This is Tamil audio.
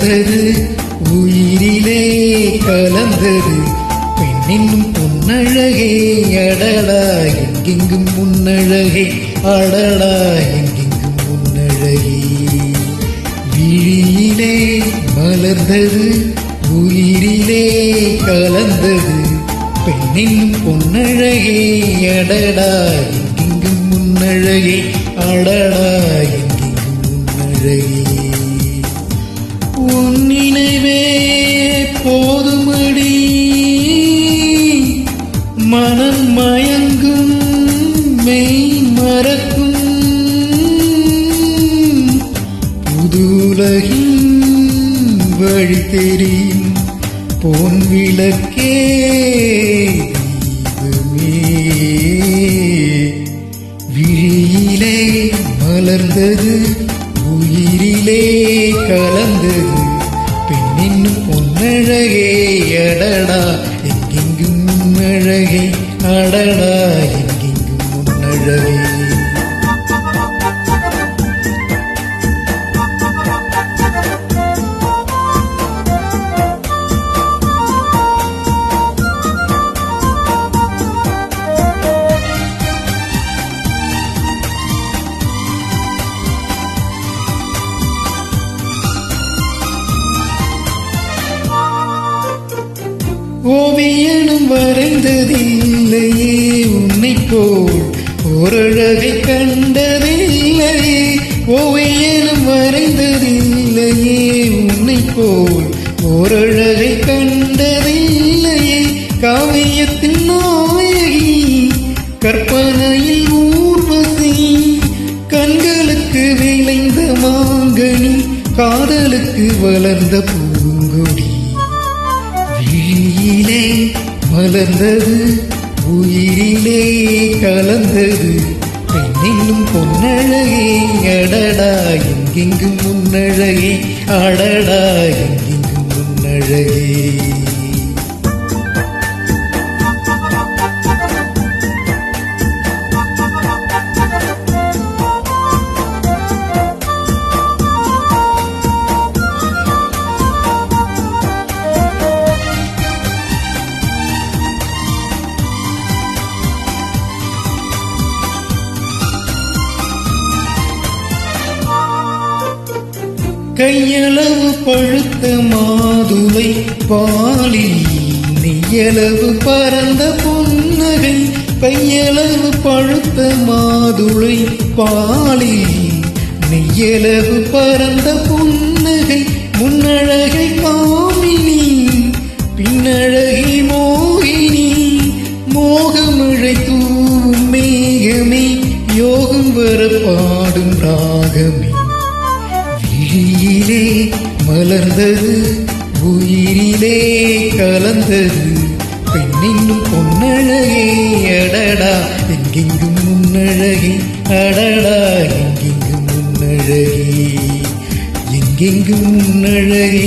மலர்ந்தது உயிரிலே கலந்தது பெண்ணின்னும் பொன்னழகே அடடா எங்கெங்கும் முன்னழகே அடடா எங்கெங்கும் முன்னழகே விழியிலே மலர்ந்தது உயிரிலே கலந்தது பெண்ணின்னும் பொன்னழகே அடடா எங்கெங்கும் முன்னழகே அடடா எங்கெங்கும் முன்னழகே உன் நினைவே போதுமடி மனம் மயங்கும் மெய் மறக்கும் புதுலகின் வழி தெரியும் பொன் விளக்கே தெய்வமே விழியிலே மலர்ந்தது உயிரிலே கலந்தது பெண்ணின்னும் பொன்னழகே அடடா எங்கெங்கும் முன்னழகே அடடா எங்கெங்கும் முன்னழகே ஓவியனும் வரைந்ததில்லையே உன்னை போல் ஓரழகை கண்டதில்லையே ஓவியனும் வரைந்ததில்லையே உன்னை போல் ஓரழகை கண்டதில்லையே காவியத்தின் நாயகி கற்பனையில் ஊர்வசி கண்களுக்கு விளைந்த மாங்கனி காதலுக்கு வளர்ந்த பூங்கொடி விழியிலே மலர்ந்தது உயிரிலே கலந்தது பெண்ணின்னும் பொன்னழகே அடடா எங்கெங்கும் முன்னழகே அடடா எங்கெங்கும் முன்னழகே கையளவு பழுத்த மாதுளை பாலில் நெய்யளவு பரந்த புன்னகை கையளவு பழுத்த மாதுளை பாலில் நெய்யளவு பரந்த புன்னகை முன்னழகை காமினி பின்னழகை மோகினி மோகமழை தூவும் மேகமே யோகம் வர பாடும் ராகமே விழியிலே மலர்ந்தது உயிரிலே கலந்தது பெண்ணின்னும் பொன்னழகே அடடா எங்கெங்கும் முன்னழகே அடடா எங்கெங்கும் முன்னழகே எங்கெங்கும் முன்னழகே